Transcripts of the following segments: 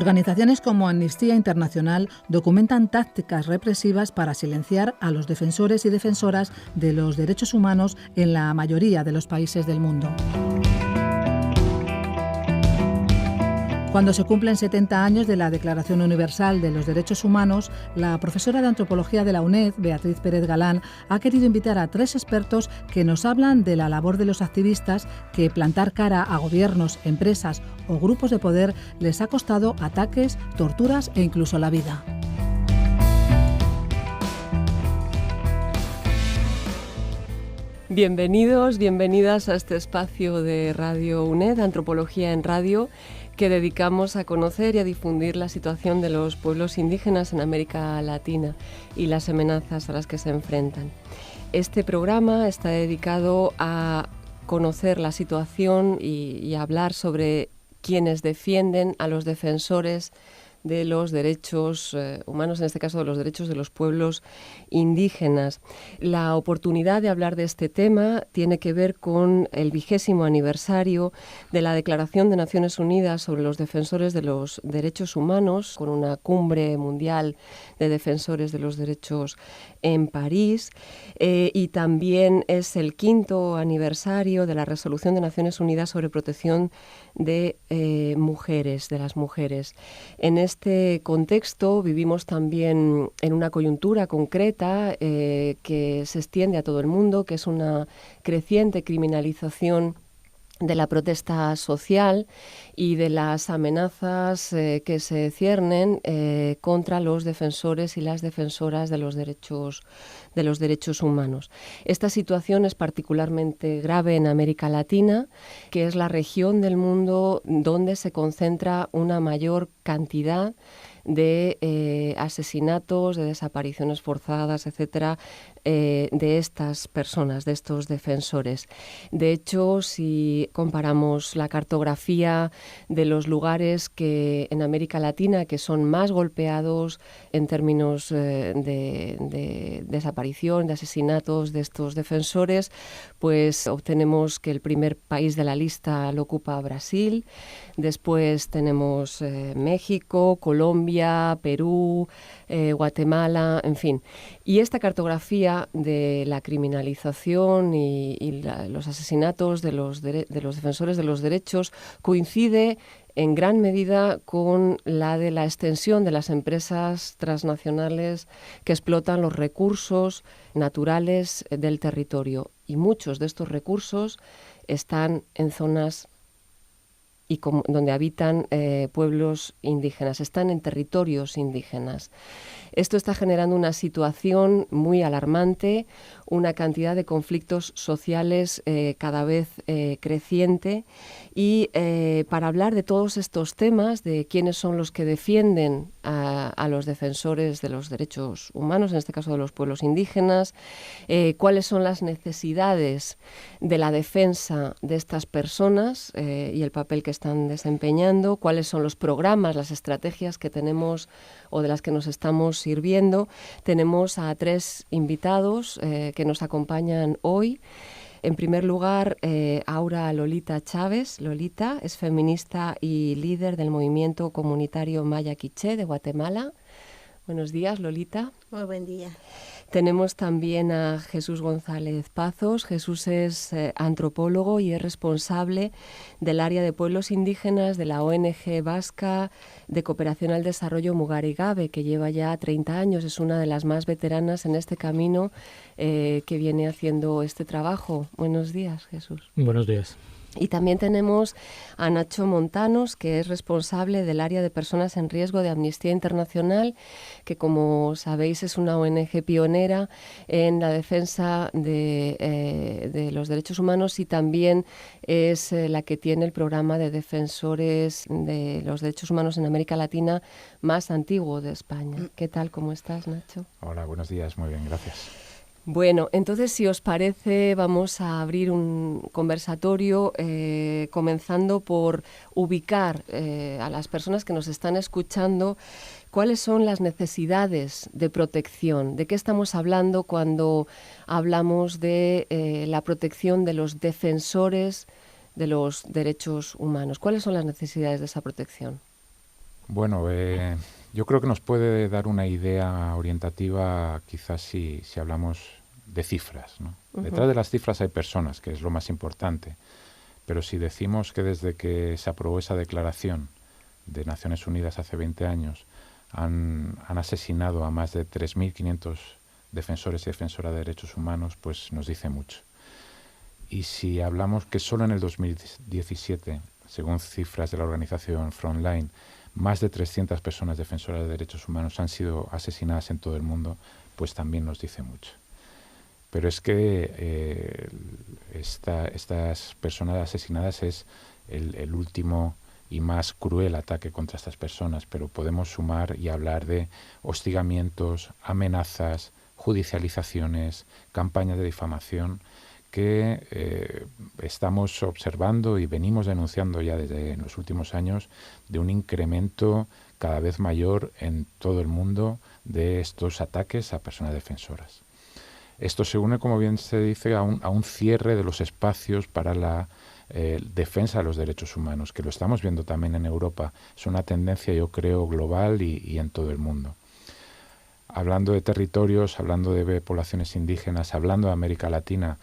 Organizaciones como Amnistía Internacional documentan tácticas represivas para silenciar a los defensores y defensoras de los derechos humanos en la mayoría de los países del mundo. Cuando se cumplen 70 años de la Declaración Universal de los Derechos Humanos, la profesora de Antropología de la UNED, Beatriz Pérez Galán, ha querido invitar a 3 expertos que nos hablan de la labor de los activistas que plantar cara a gobiernos, empresas o grupos de poder les ha costado ataques, torturas e incluso la vida. Bienvenidos, bienvenidas a este espacio de Radio UNED, Antropología en Radio, que dedicamos a conocer y a difundir la situación de los pueblos indígenas en América Latina y las amenazas a las que se enfrentan. Este programa está dedicado a conocer la situación y a hablar sobre quienes defienden a los defensores de los derechos humanos, en este caso de los derechos de los pueblos indígenas. La oportunidad de hablar de este tema tiene que ver con el 20º aniversario de la Declaración de Naciones Unidas sobre los defensores de los derechos humanos, con una cumbre mundial de defensores de los derechos en París, y también es el 5º aniversario de la Resolución de Naciones Unidas sobre protección de mujeres, de las mujeres. En este contexto vivimos también en una coyuntura concreta que se extiende a todo el mundo, que es una creciente criminalización de la protesta social y de las amenazas que se ciernen contra los defensores y las defensoras de los derechos humanos. Esta situación es particularmente grave en América Latina, que es la región del mundo donde se concentra una mayor cantidad de asesinatos, de desapariciones forzadas, etcétera, de estas personas, de estos defensores. De hecho, si comparamos la cartografía de los lugares que en América Latina que son más golpeados en términos de desaparición, de asesinatos de estos defensores, pues obtenemos que el primer país de la lista lo ocupa Brasil, después tenemos México, Colombia, Perú, Guatemala, en fin. Y esta cartografía de la criminalización y los asesinatos de los defensores de los derechos coincide en gran medida con la de la extensión de las empresas transnacionales que explotan los recursos naturales del territorio. Y muchos de estos recursos están en zonas donde habitan pueblos indígenas, están en territorios indígenas. Esto está generando una situación muy alarmante, una cantidad de conflictos sociales cada vez creciente y para hablar de todos estos temas, de quiénes son los que defienden a los defensores de los derechos humanos, en este caso de los pueblos indígenas, cuáles son las necesidades de la defensa de estas personas y el papel que están desempeñando, cuáles son los programas, las estrategias que tenemos o de las que nos estamos sirviendo. Tenemos a 3 invitados que nos acompañan hoy. En primer lugar, Aura Lolita Chávez. Lolita es feminista y líder del movimiento comunitario Maya Quiché de Guatemala. Buenos días, Lolita. Muy buen día. Tenemos también a Jesús González Pazos. Jesús es antropólogo y es responsable del área de pueblos indígenas de la ONG vasca de cooperación al desarrollo Mugarigabe, que lleva ya 30 años. Es una de las más veteranas en este camino que viene haciendo este trabajo. Buenos días, Jesús. Buenos días. Y también tenemos a Nacho Montanos, que es responsable del área de personas en riesgo de Amnistía Internacional, que como sabéis es una ONG pionera en la defensa de los derechos humanos y también es la que tiene el programa de defensores de los derechos humanos en América Latina más antiguo de España. ¿Qué tal? ¿Cómo estás, Nacho? Hola, buenos días. Muy bien, gracias. Bueno, entonces, si os parece, vamos a abrir un conversatorio comenzando por ubicar a las personas que nos están escuchando cuáles son las necesidades de protección, de qué estamos hablando cuando hablamos de la protección de los defensores de los derechos humanos. ¿Cuáles son las necesidades de esa protección? Bueno, yo creo que nos puede dar una idea orientativa quizás si hablamos de cifras, ¿no? Detrás de las cifras hay personas, que es lo más importante. Pero si decimos que desde que se aprobó esa declaración de Naciones Unidas hace 20 años han asesinado a más de 3.500 defensores y defensoras de derechos humanos, pues nos dice mucho. Y si hablamos que solo en el 2017, según cifras de la organización Frontline, más de 300 personas defensoras de derechos humanos han sido asesinadas en todo el mundo, pues también nos dice mucho. Pero es que estas personas asesinadas es el último y más cruel ataque contra estas personas, pero podemos sumar y hablar de hostigamientos, amenazas, judicializaciones, campañas de difamación que estamos observando y venimos denunciando ya desde los últimos años de un incremento cada vez mayor en todo el mundo de estos ataques a personas defensoras. Esto se une, como bien se dice, a un cierre de los espacios para la defensa de los derechos humanos, que lo estamos viendo también en Europa. Es una tendencia, yo creo, global y en todo el mundo. Hablando de territorios, hablando de poblaciones indígenas, hablando de América Latina,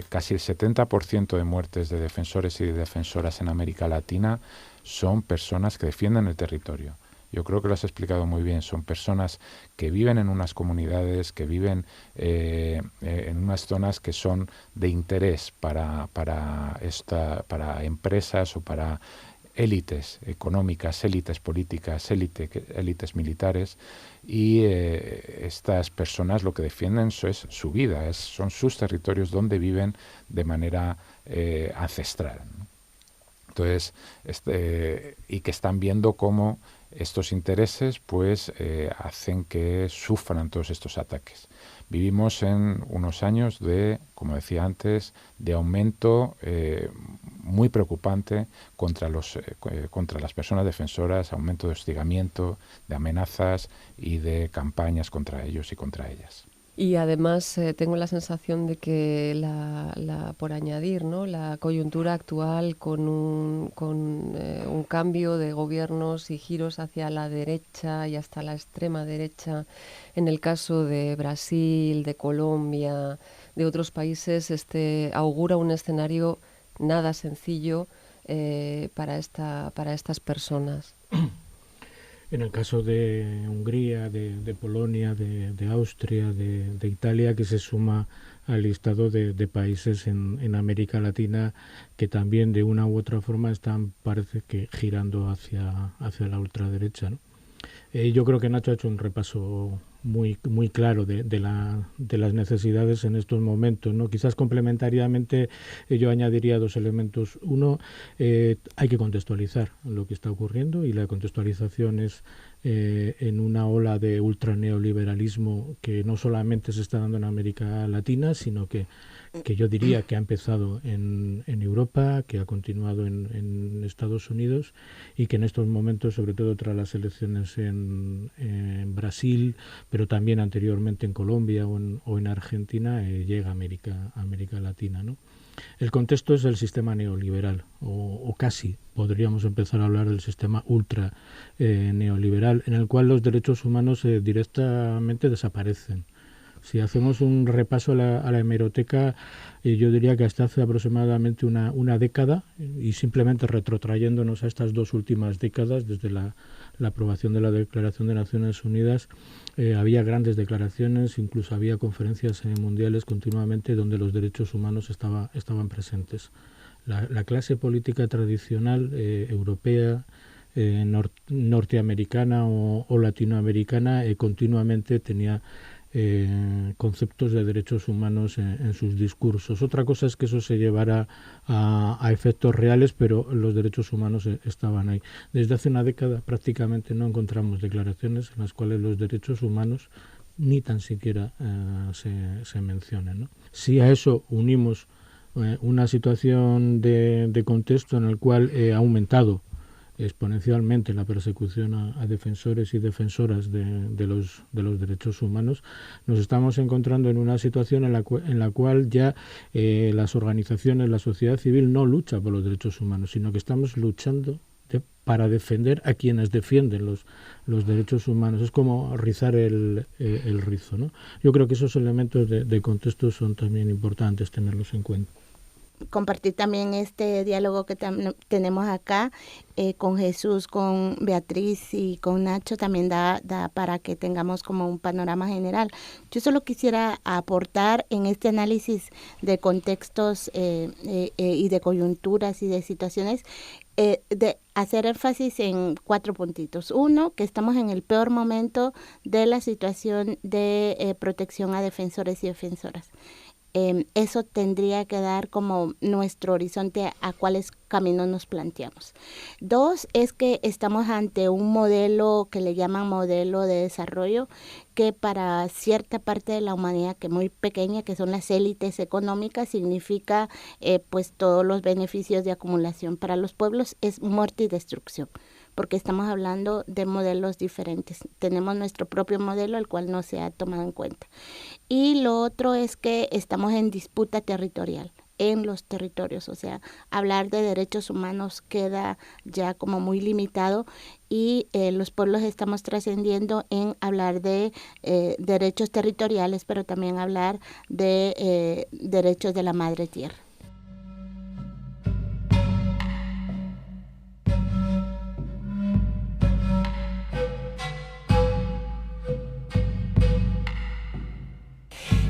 casi el 70% de muertes de defensores y de defensoras en América Latina son personas que defienden el territorio. Yo creo que lo has explicado muy bien. Son personas que viven en unas comunidades, que viven en unas zonas que son de interés para empresas o para élites económicas, élites políticas, élites militares, y estas personas lo que defienden es su vida, son sus territorios donde viven de manera ancestral, ¿no? Entonces, y que están viendo cómo estos intereses pues hacen que sufran todos estos ataques. Vivimos en unos años de, como decía antes, de aumento muy preocupante contra las personas defensoras, aumento de hostigamiento, de amenazas y de campañas contra ellos y contra ellas. Y además tengo la sensación de que por añadir, ¿no?, la coyuntura actual con un cambio de gobiernos y giros hacia la derecha y hasta la extrema derecha, en el caso de Brasil, de Colombia, de otros países, augura un escenario nada sencillo para estas personas. En el caso de Hungría, de Polonia, de Austria, de Italia, que se suma al listado de países en América Latina que también de una u otra forma están, parece que, girando hacia la ultraderecha, ¿no? Yo creo que Nacho ha hecho un repaso muy claro de las necesidades en estos momentos, ¿no? Quizás complementariamente yo añadiría dos elementos. Uno, hay que contextualizar lo que está ocurriendo, y la contextualización es en una ola de ultraneoliberalismo que no solamente se está dando en América Latina, sino que yo diría que ha empezado en Europa, que ha continuado en Estados Unidos, y que en estos momentos, sobre todo tras las elecciones en Brasil, pero también anteriormente en Colombia o en Argentina, llega a América Latina, ¿no? El contexto es el sistema neoliberal, o casi podríamos empezar a hablar del sistema ultra neoliberal, en el cual los derechos humanos directamente desaparecen. Si hacemos un repaso a la hemeroteca, yo diría que hasta hace aproximadamente una década, y simplemente retrotrayéndonos a estas dos últimas décadas, desde la aprobación de la Declaración de Naciones Unidas, había grandes declaraciones, incluso había conferencias mundiales continuamente donde los derechos humanos estaban presentes. La clase política tradicional europea, norteamericana o latinoamericana continuamente tenía conceptos de derechos humanos en sus discursos. Otra cosa es que eso se llevara a efectos reales, pero los derechos humanos estaban ahí. Desde hace una década prácticamente no encontramos declaraciones en las cuales los derechos humanos ni tan siquiera se mencionan, ¿no? Si a eso unimos una situación de contexto en el cual ha aumentado exponencialmente la persecución a defensores y defensoras de los derechos humanos, nos estamos encontrando en una situación en la cual ya las organizaciones, la sociedad civil no lucha por los derechos humanos, sino que estamos luchando para defender a quienes defienden los derechos humanos. Es como rizar el rizo, ¿no? Yo creo que esos elementos de contexto son también importantes tenerlos en cuenta. Compartir también este diálogo que tenemos acá con Jesús, con Beatriz y con Nacho también da para que tengamos como un panorama general. Yo solo quisiera aportar en este análisis de contextos y de coyunturas y de situaciones, de hacer énfasis en 4 puntitos. 1, que estamos en el peor momento de la situación de protección a defensores y defensoras. Eso tendría que dar como nuestro horizonte a cuáles caminos nos planteamos. 2, es que estamos ante un modelo que le llaman modelo de desarrollo, que para cierta parte de la humanidad, que muy pequeña, que son las élites económicas, significa pues todos los beneficios de acumulación. Para los pueblos es muerte y destrucción, porque estamos hablando de modelos diferentes. Tenemos nuestro propio modelo, el cual no se ha tomado en cuenta. Y lo otro es que estamos en disputa territorial en los territorios, o sea, hablar de derechos humanos queda ya como muy limitado y los pueblos estamos trascendiendo en hablar de derechos territoriales, pero también hablar de derechos de la madre tierra.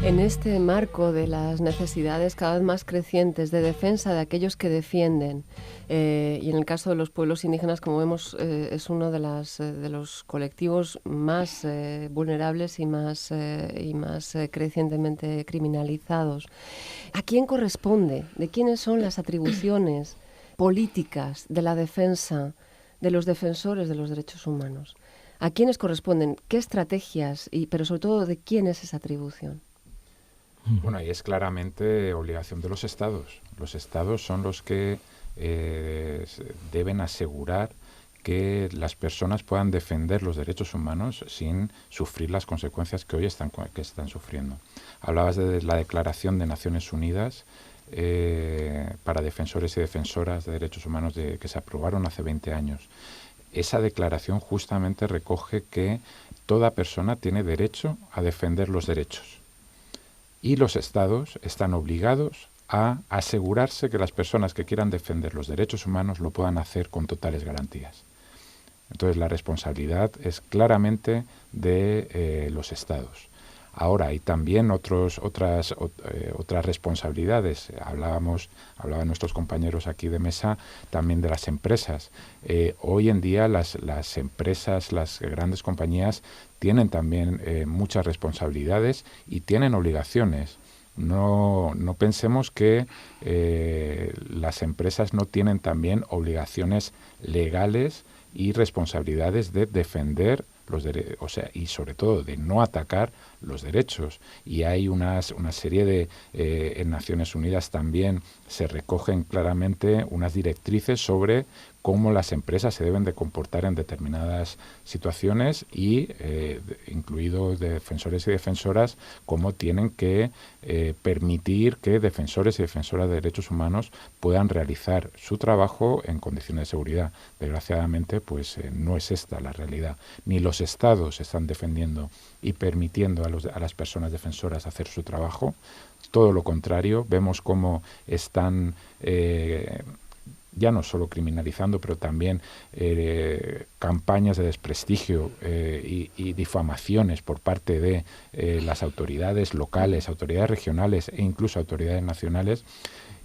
En este marco de las necesidades cada vez más crecientes de defensa de aquellos que defienden, y en el caso de los pueblos indígenas, como vemos, es uno de los colectivos más vulnerables y más crecientemente criminalizados. ¿A quién corresponde? ¿De quiénes son las atribuciones políticas de la defensa de los defensores de los derechos humanos? ¿A quiénes corresponden? ¿Qué estrategias? Pero sobre todo, ¿de quién es esa atribución? Bueno, ahí es claramente obligación de los estados. Los estados son los que deben asegurar que las personas puedan defender los derechos humanos sin sufrir las consecuencias que hoy están sufriendo. Hablabas de la Declaración de Naciones Unidas para defensores y defensoras de derechos humanos que se aprobaron hace 20 años. Esa declaración justamente recoge que toda persona tiene derecho a defender los derechos. Y los estados están obligados a asegurarse que las personas que quieran defender los derechos humanos lo puedan hacer con totales garantías. Entonces la responsabilidad es claramente de los estados. Ahora hay también otras responsabilidades. Hablaban nuestros compañeros aquí de mesa también de las empresas. Hoy en día las empresas, las grandes compañías tienen también muchas responsabilidades y tienen obligaciones. No pensemos que las empresas no tienen también obligaciones legales y responsabilidades de defender los derechos, o sea, y sobre todo de no atacar los derechos. Y hay una serie de en Naciones Unidas también se recogen claramente unas directrices sobre cómo las empresas se deben de comportar en determinadas situaciones y incluidos defensores y defensoras, cómo tienen que permitir que defensores y defensoras de derechos humanos puedan realizar su trabajo en condiciones de seguridad. Desgraciadamente, pues no es esta la realidad. Ni los estados están defendiendo y permitiendo a las personas defensoras hacer su trabajo. Todo lo contrario, vemos cómo están ya no solo criminalizando, pero también campañas de desprestigio y difamaciones por parte de las autoridades locales, autoridades regionales e incluso autoridades nacionales.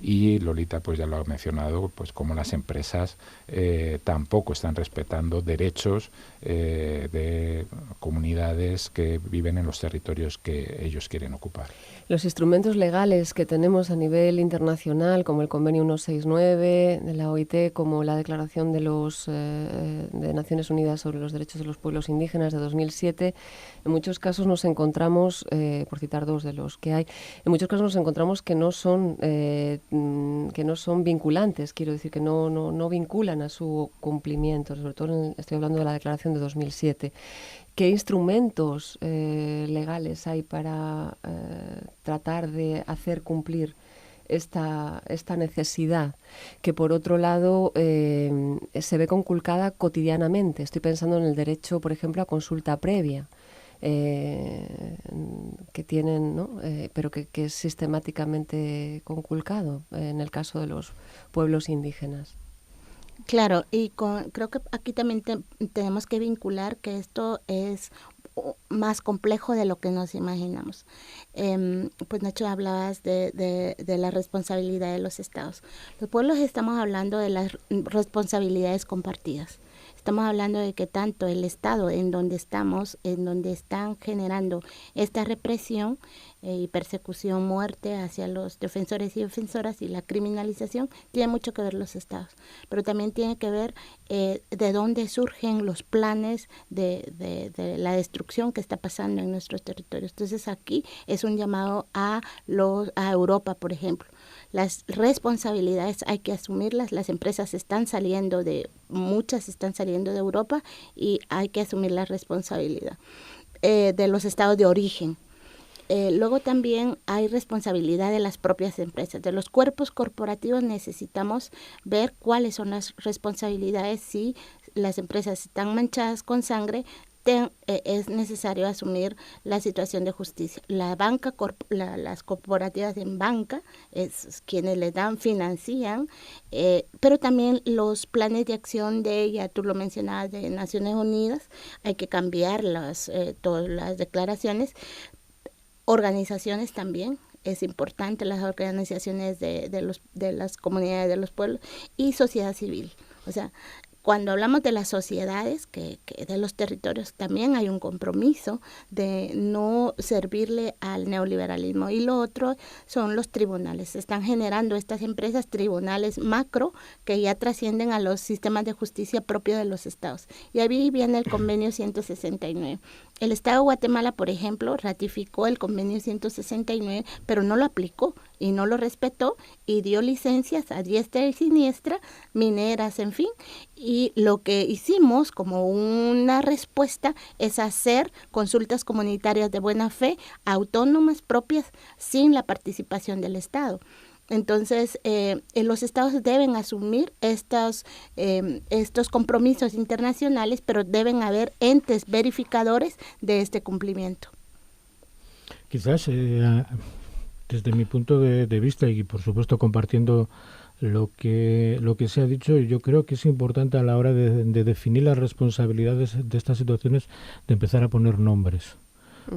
Y Lolita pues ya lo ha mencionado, pues como las empresas tampoco están respetando derechos de comunidades que viven en los territorios que ellos quieren ocupar. Los instrumentos legales que tenemos a nivel internacional, como el Convenio 169 de la OIT, como la Declaración de Naciones Unidas sobre los Derechos de los Pueblos Indígenas de 2007, en muchos casos nos encontramos, por citar dos de los que hay, en muchos casos nos encontramos que no son vinculantes, quiero decir, que no vinculan a su cumplimiento, sobre todo estoy hablando de la Declaración de 2007. ¿Qué instrumentos legales hay para tratar de hacer cumplir esta necesidad, que por otro lado se ve conculcada cotidianamente. Estoy pensando en el derecho, por ejemplo, a consulta previa, que tienen, ¿no? Pero que es sistemáticamente conculcado en el caso de los pueblos indígenas. Claro, y creo que aquí también tenemos que vincular que esto es más complejo de lo que nos imaginamos. Pues Nacho, hablabas de la responsabilidad de los estados. Los pueblos estamos hablando de las responsabilidades compartidas. Estamos hablando de que tanto el Estado en donde estamos, en donde están generando esta represión y persecución, muerte hacia los defensores y defensoras y la criminalización, tiene mucho que ver los Estados. Pero también tiene que ver de dónde surgen los planes de la destrucción que está pasando en nuestros territorios. Entonces aquí es un llamado a Europa, por ejemplo. Las responsabilidades hay que asumirlas. Las empresas muchas están saliendo de Europa y hay que asumir la responsabilidad de los estados de origen. Luego también hay responsabilidad de las propias empresas. De los cuerpos corporativos necesitamos ver cuáles son las responsabilidades. Si las empresas están manchadas con sangre, es necesario asumir la situación de justicia. La banca, las corporativas en banca, es quienes le financian, pero también los planes de acción ya tú lo mencionabas, de Naciones Unidas, hay que cambiar todas las declaraciones. Organizaciones también, es importante, las organizaciones de las comunidades de los pueblos y sociedad civil. O sea, cuando hablamos de las sociedades, que de los territorios, también hay un compromiso de no servirle al neoliberalismo. Y lo otro son los tribunales. Se están generando estas empresas tribunales macro que ya trascienden a los sistemas de justicia propios de los estados. Y ahí viene el convenio 169. El Estado de Guatemala, por ejemplo, ratificó el convenio 169, pero no lo aplicó y no lo respetó y dio licencias a diestra y siniestra, mineras, en fin. Y lo que hicimos como una respuesta es hacer consultas comunitarias de buena fe, autónomas, propias, sin la participación del Estado. Entonces, los estados deben asumir estos compromisos internacionales, pero deben haber entes verificadores de este cumplimiento. Quizás, desde mi punto de vista, y por supuesto compartiendo lo que se ha dicho, yo creo que es importante a la hora de definir las responsabilidades de estas situaciones, de empezar a poner nombres.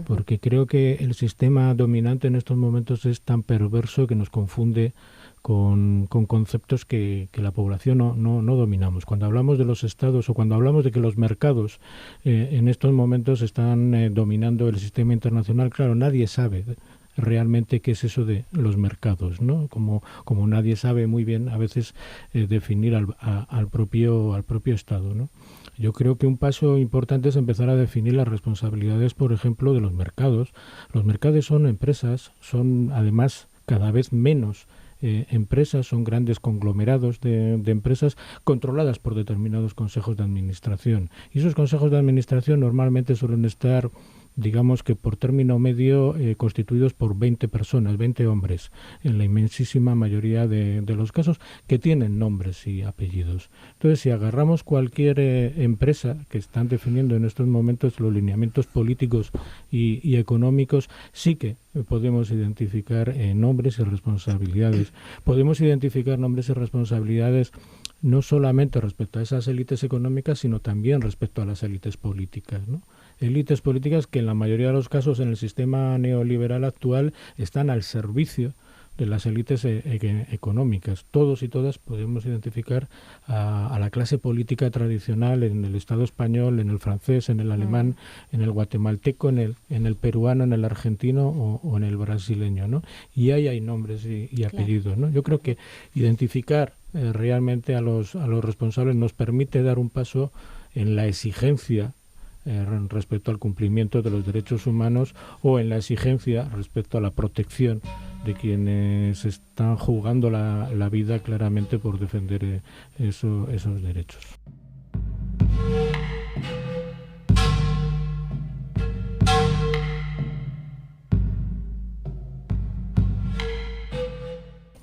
Porque creo que el sistema dominante en estos momentos es tan perverso que nos confunde con conceptos que la población no dominamos. Cuando hablamos de los estados o cuando hablamos de que los mercados en estos momentos están dominando el sistema internacional, claro, nadie sabe realmente qué es eso de los mercados, ¿no? Como nadie sabe muy bien a veces definir al propio Estado, ¿no? Yo creo que un paso importante es empezar a definir las responsabilidades, por ejemplo, de los mercados. Los mercados son empresas, son además cada vez menos empresas, son grandes conglomerados de empresas controladas por determinados consejos de administración. Y esos consejos de administración normalmente suelen estar, digamos que por término medio, constituidos por 20 personas, 20 hombres, en la inmensísima mayoría de los casos, que tienen nombres y apellidos. Entonces, si agarramos cualquier empresa que están definiendo en estos momentos los lineamientos políticos y económicos, sí que podemos identificar nombres y responsabilidades. Podemos identificar nombres y responsabilidades no solamente respecto a esas élites económicas, sino también respecto a las élites políticas, ¿no? Élites políticas que en la mayoría de los casos en el sistema neoliberal actual están al servicio de las élites económicas. Todos y todas podemos identificar a la clase política tradicional en el Estado español, en el francés, en el alemán, en el guatemalteco, en el peruano, en el argentino o en el brasileño, ¿no? Y ahí hay nombres y apellidos, ¿no? Yo creo que identificar realmente a los responsables nos permite dar un paso en la exigencia respecto al cumplimiento de los derechos humanos o en la exigencia respecto a la protección de quienes están jugando la vida claramente por defender esos derechos.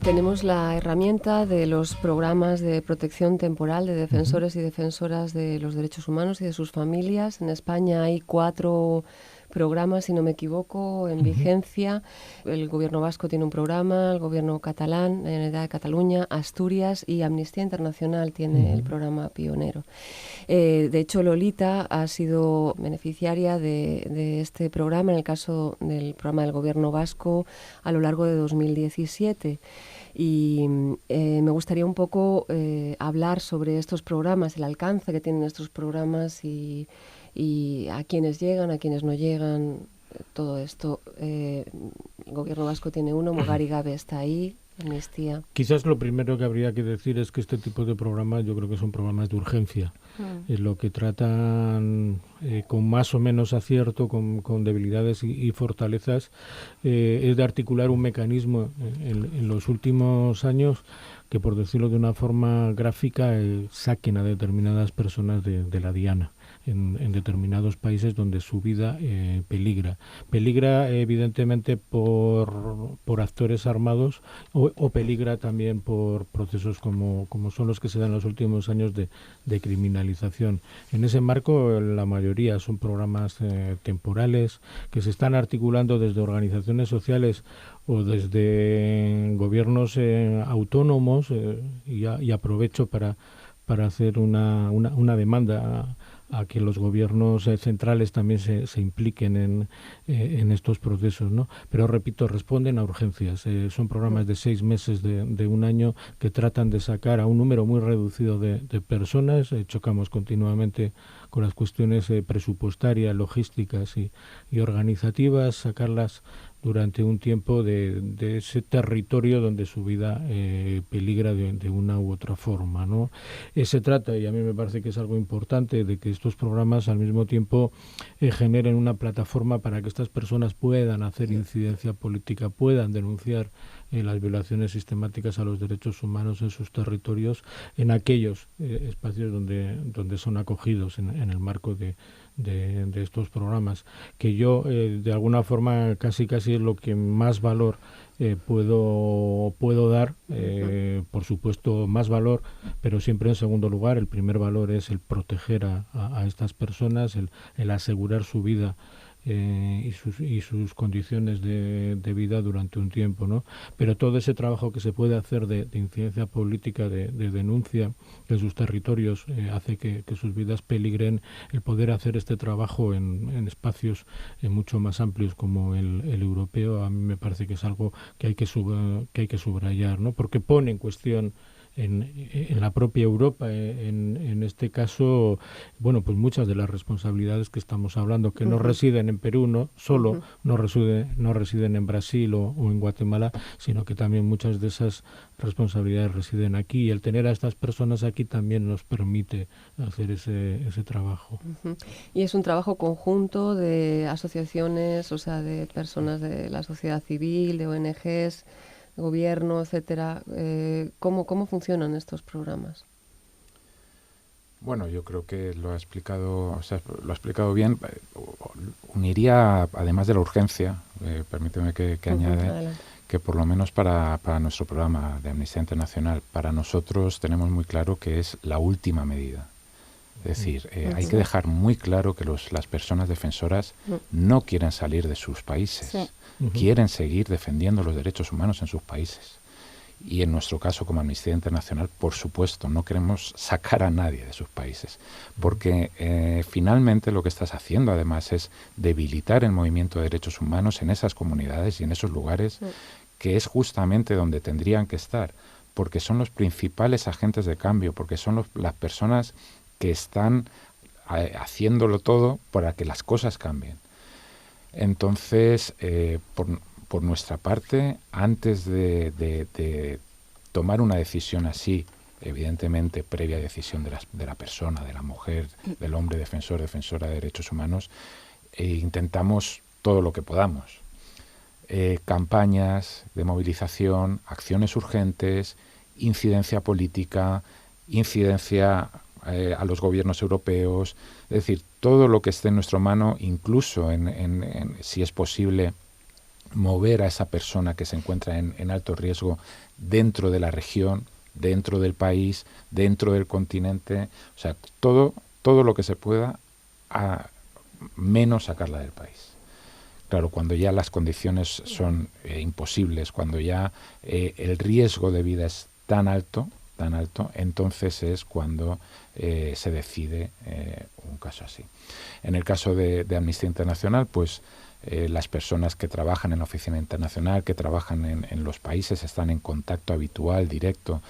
Tenemos la herramienta de los programas de protección temporal de defensores y defensoras de los derechos humanos y de sus familias. En España hay 4 programas, si no me equivoco, en vigencia. El gobierno vasco tiene un programa, el gobierno catalán, la Generalitat de Cataluña, Asturias y Amnistía Internacional tiene el programa pionero. De hecho, Lolita ha sido beneficiaria de este programa, en el caso del programa del gobierno vasco, a lo largo de 2017. Y me gustaría un poco hablar sobre estos programas, el alcance que tienen estos programas y a quienes llegan, a quienes no llegan, todo esto. El gobierno vasco tiene uno, Mugari Gabe está ahí, Amnistía. Quizás lo primero que habría que decir es que este tipo de programas yo creo que son programas de urgencia. Lo que tratan con más o menos acierto, con debilidades y fortalezas, es de articular un mecanismo en los últimos años que, por decirlo de una forma gráfica, saquen a determinadas personas de la diana en determinados países donde su vida peligra. Peligra evidentemente por actores armados o peligra también por procesos como son los que se dan en los últimos años de criminalización. En ese marco, la mayoría son programas temporales que se están articulando desde organizaciones sociales o desde gobiernos autónomos y aprovecho para hacer una demanda a que los gobiernos centrales también se impliquen en estos procesos, ¿no? Pero repito, responden a urgencias. Son programas de 6 meses, de un año, que tratan de sacar a un número muy reducido de personas. Chocamos continuamente con las cuestiones presupuestarias, logísticas y organizativas, sacarlas durante un tiempo de ese territorio donde su vida peligra de una u otra forma, ¿no? Se trata, y a mí me parece que es algo importante, de que estos programas al mismo tiempo generen una plataforma para que estas personas puedan hacer incidencia política, puedan denunciar las violaciones sistemáticas a los derechos humanos en sus territorios, en aquellos espacios donde son acogidos en el marco de estos programas, que yo de alguna forma casi es lo que más valor puedo dar, por supuesto más valor, pero siempre en segundo lugar. El primer valor es el proteger a estas personas, el asegurar su vida y sus condiciones de vida durante un tiempo, ¿no? Pero todo ese trabajo que se puede hacer de incidencia política, de denuncia de sus territorios, hace que sus vidas peligren. El poder hacer este trabajo en espacios mucho más amplios como el europeo, a mí me parece que es algo que hay que subrayar, ¿no? Porque pone en cuestión en la propia Europa, en este caso, bueno, pues muchas de las responsabilidades que estamos hablando, que no residen en Perú, no residen en Brasil o en Guatemala, sino que también muchas de esas responsabilidades residen aquí, y el tener a estas personas aquí también nos permite hacer ese trabajo. Y es un trabajo conjunto de asociaciones, o sea, de personas de la sociedad civil, de ONGs, gobierno, etcétera. ¿Cómo funcionan estos programas? Bueno, yo creo que lo ha explicado bien. Uniría, además de la urgencia, permíteme que añade, que por lo menos para nuestro programa de Amnistía Internacional, para nosotros tenemos muy claro que es la última medida. Es decir, hay que dejar muy claro que las personas defensoras no quieren salir de sus países, quieren seguir defendiendo los derechos humanos en sus países. Y en nuestro caso, como Amnistía Internacional, por supuesto, no queremos sacar a nadie de sus países, porque finalmente lo que estás haciendo, además, es debilitar el movimiento de derechos humanos en esas comunidades y en esos lugares que es justamente donde tendrían que estar, porque son los principales agentes de cambio, porque son las personas que están haciéndolo todo para que las cosas cambien. Entonces, por nuestra parte, antes de tomar una decisión así, evidentemente previa decisión de la persona, de la mujer, del hombre defensora de derechos humanos, intentamos todo lo que podamos. Campañas de movilización, acciones urgentes, incidencia política, incidencia a los gobiernos europeos, es decir, todo lo que esté en nuestra mano, incluso si es posible, mover a esa persona que se encuentra en alto riesgo dentro de la región, dentro del país, dentro del continente, o sea, todo lo que se pueda, a menos sacarla del país. Claro, cuando ya las condiciones son imposibles, cuando ya el riesgo de vida es tan alto, entonces es cuando se decide un caso así. En el caso de Amnistía Internacional, pues las personas que trabajan en la oficina internacional, que trabajan en los países, están en contacto habitual, directo,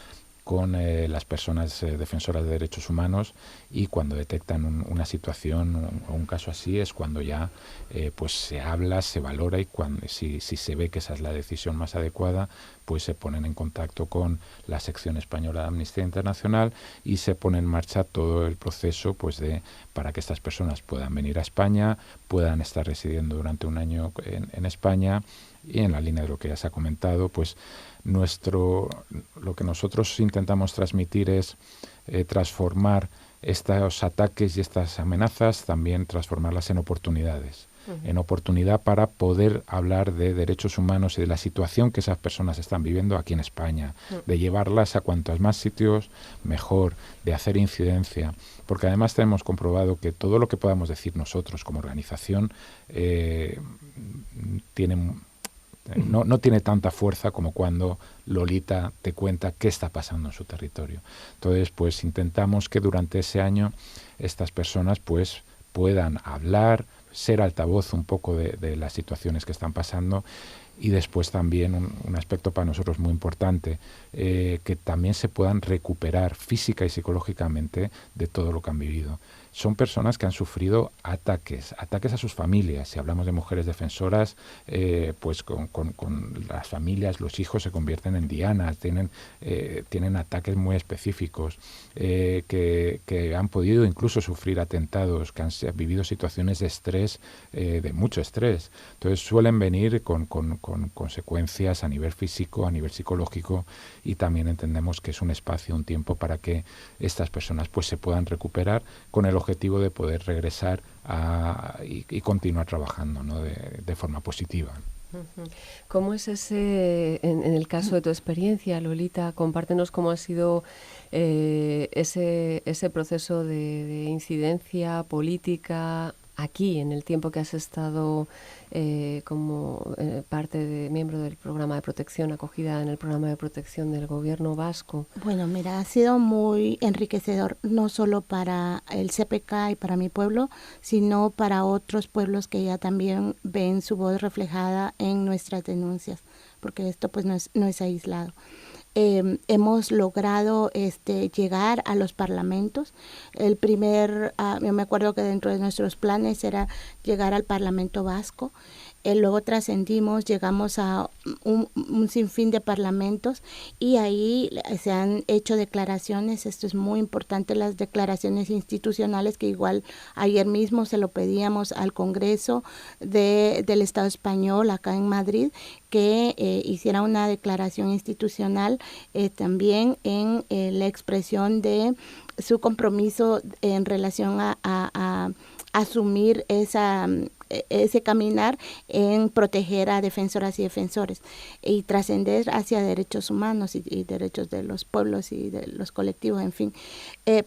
con las personas defensoras de derechos humanos, y cuando detectan una situación o un caso así es cuando ya pues se habla, se valora, y cuando si se ve que esa es la decisión más adecuada, pues se ponen en contacto con la sección española de Amnistía Internacional y se pone en marcha todo el proceso pues para que estas personas puedan venir a España, puedan estar residiendo durante un año en España. Y en la línea de lo que ya se ha comentado, pues lo que nosotros intentamos transmitir es transformar estos ataques y estas amenazas, también transformarlas en oportunidades. En oportunidad para poder hablar de derechos humanos y de la situación que esas personas están viviendo aquí en España, de llevarlas a cuantos más sitios mejor, de hacer incidencia, porque además tenemos comprobado que todo lo que podamos decir nosotros como organización no tiene tanta fuerza como cuando Lolita te cuenta qué está pasando en su territorio. Entonces, pues intentamos que durante ese año estas personas pues puedan hablar, ser altavoz un poco de las situaciones que están pasando, y después también un aspecto para nosotros muy importante, que también se puedan recuperar física y psicológicamente de todo lo que han vivido. Son personas que han sufrido ataques a sus familias. Si hablamos de mujeres defensoras, pues con las familias, los hijos se convierten en dianas, tienen ataques muy específicos, que han podido incluso sufrir atentados, que han vivido situaciones de estrés, de mucho estrés. Entonces suelen venir con consecuencias a nivel físico, a nivel psicológico, y también entendemos que es un espacio, un tiempo para que estas personas pues se puedan recuperar con el objetivo de poder regresar y continuar trabajando, ¿no? de forma positiva. ¿Cómo es en el caso de tu experiencia, Lolita? Compártenos cómo ha sido ese proceso de incidencia política aquí, en el tiempo que has estado como miembro del programa de protección, acogida en el programa de protección del gobierno vasco. Bueno, mira, ha sido muy enriquecedor, no solo para el CPK y para mi pueblo, sino para otros pueblos que ya también ven su voz reflejada en nuestras denuncias, porque esto pues no es aislado. Hemos logrado llegar a los parlamentos. Yo me acuerdo que dentro de nuestros planes era llegar al Parlamento Vasco. Luego trascendimos, llegamos a un sinfín de parlamentos, y ahí se han hecho declaraciones. Esto es muy importante, las declaraciones institucionales, que igual ayer mismo se lo pedíamos al Congreso del Estado español acá en Madrid, que hiciera una declaración institucional también en la expresión de su compromiso en relación a asumir ese caminar en proteger a defensoras y defensores y trascender hacia derechos humanos y derechos de los pueblos y de los colectivos, en fin.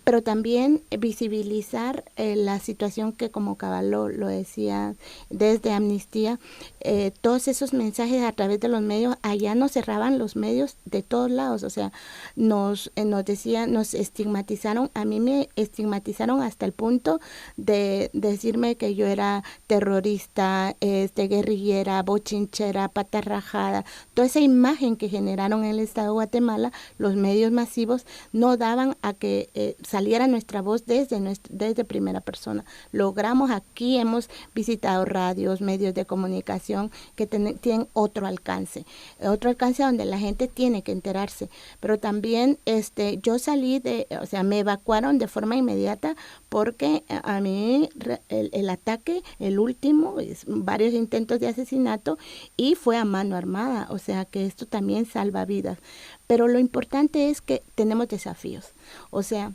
Pero también visibilizar la situación que, como Cabal lo decía desde Amnistía, todos esos mensajes a través de los medios, allá nos cerraban los medios de todos lados, o sea, nos estigmatizaron. A mí me estigmatizaron hasta el punto de decirme que yo era terrorista, guerrillera, bochinchera, pata rajada. Toda esa imagen que generaron en el Estado de Guatemala, los medios masivos no daban a que saliera nuestra voz desde primera persona. Logramos aquí, hemos visitado radios, medios de comunicación que tienen otro alcance donde la gente tiene que enterarse. Pero también yo salí me evacuaron de forma inmediata, porque a mí el ataque, el último, varios intentos de asesinato, y fue a mano armada, o sea que esto también salva vidas. Pero lo importante es que tenemos desafíos, o sea,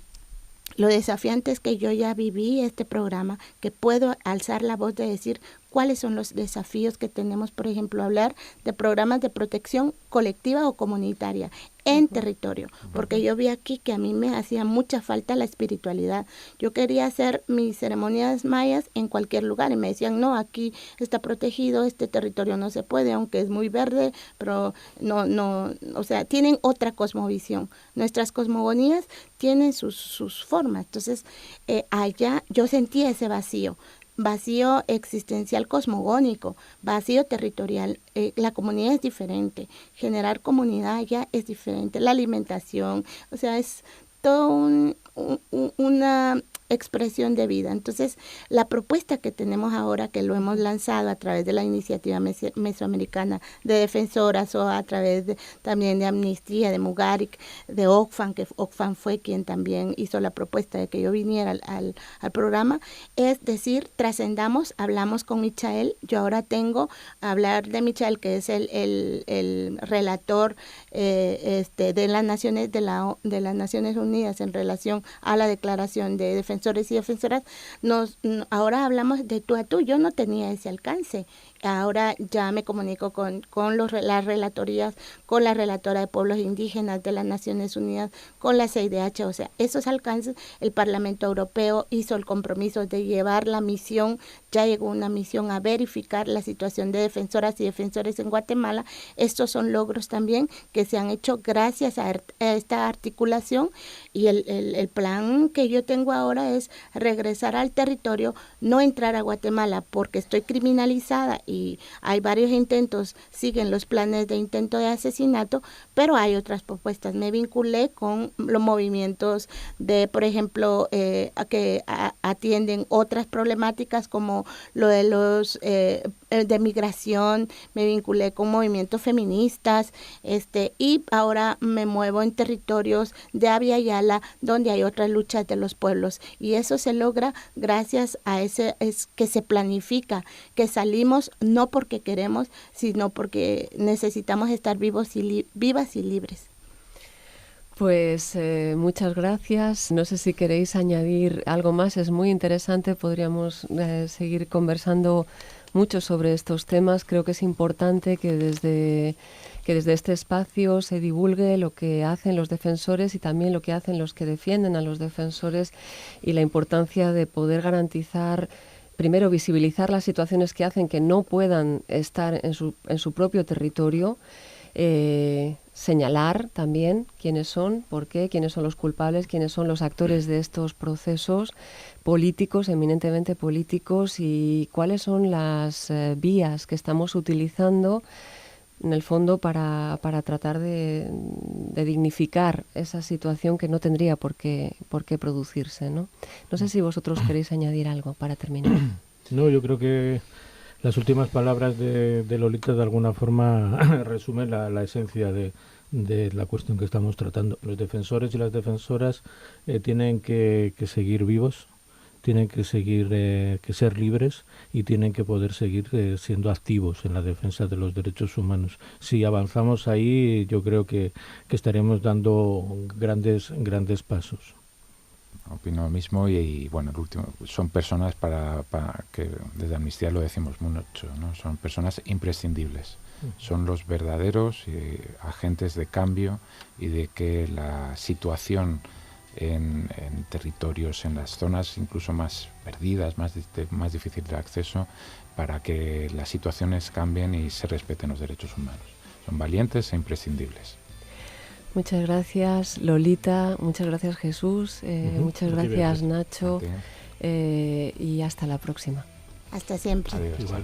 lo desafiante es que yo ya viví este programa, que puedo alzar la voz de decir cuáles son los desafíos que tenemos, por ejemplo, hablar de programas de protección colectiva o comunitaria en territorio, porque yo vi aquí que a mí me hacía mucha falta la espiritualidad. Yo quería hacer mis ceremonias mayas en cualquier lugar y me decían, no, aquí está protegido, este territorio no se puede, aunque es muy verde, pero no, o sea, tienen otra cosmovisión. Nuestras cosmogonías tienen sus formas. Entonces, allá yo sentía ese vacío existencial cosmogónico, vacío territorial. La comunidad es diferente, generar comunidad ya es diferente, la alimentación, o sea, es todo una expresión de vida. Entonces, la propuesta que tenemos ahora, que lo hemos lanzado a través de la iniciativa mesoamericana de defensoras o a través también de Amnistía, de Mugarik, de Oxfam, que Oxfam fue quien también hizo la propuesta de que yo viniera al programa, es decir, trascendamos, hablamos con Michael. Yo ahora tengo a hablar de Michael, que es el relator de las Naciones de las Naciones Unidas en relación a la declaración de defensores y defensoras. Ahora hablamos de tú a tú. Yo no tenía ese alcance. Ahora ya me comunico con las relatorías, con la relatora de pueblos indígenas de las Naciones Unidas, con la CIDH, o sea, esos alcances. El Parlamento Europeo hizo el compromiso de llevar la misión, ya llegó una misión a verificar la situación de defensoras y defensores en Guatemala. Estos son logros también que se han hecho gracias a esta articulación, y el plan que yo tengo ahora es regresar al territorio, no entrar a Guatemala porque estoy criminalizada y hay varios intentos, siguen los planes de intento de asesinato, pero hay otras propuestas. Me vinculé con los movimientos de, por ejemplo, que atienden otras problemáticas como lo de los de migración, me vinculé con movimientos feministas, y ahora me muevo en territorios de Abya Yala, donde hay otras luchas de los pueblos, y eso se logra gracias a que se planifica, que salimos no porque queremos, sino porque necesitamos estar vivas y libres. Pues muchas gracias. No sé si queréis añadir algo más, es muy interesante, podríamos seguir conversando mucho sobre estos temas. Creo que es importante que desde este espacio se divulgue lo que hacen los defensores y también lo que hacen los que defienden a los defensores, y la importancia de poder garantizar, primero, visibilizar las situaciones que hacen que no puedan estar en su propio territorio, señalar también quiénes son, por qué, quiénes son los culpables, quiénes son los actores de estos procesos políticos, eminentemente políticos, y cuáles son las vías que estamos utilizando en el fondo para tratar de dignificar esa situación que no tendría por qué producirse, ¿no? No sé si vosotros queréis añadir algo para terminar. No, yo creo que las últimas palabras de Lolita de alguna forma resumen la esencia de la cuestión que estamos tratando. Los defensores y las defensoras tienen que seguir vivos, tienen que ser libres y tienen que poder seguir siendo activos en la defensa de los derechos humanos. Si avanzamos ahí, yo creo que estaremos dando grandes pasos. Opino lo mismo y bueno, el último, son personas para que desde Amnistía lo decimos mucho, ¿no? Son personas imprescindibles. Son los verdaderos agentes de cambio y de que la situación en territorios, en las zonas incluso más perdidas, más difícil de acceso, para que las situaciones cambien y se respeten los derechos humanos. Son valientes e imprescindibles. Muchas gracias, Lolita, muchas gracias, Jesús, muchas gracias, Nacho, y hasta la próxima. Hasta siempre. Adiós. Igual.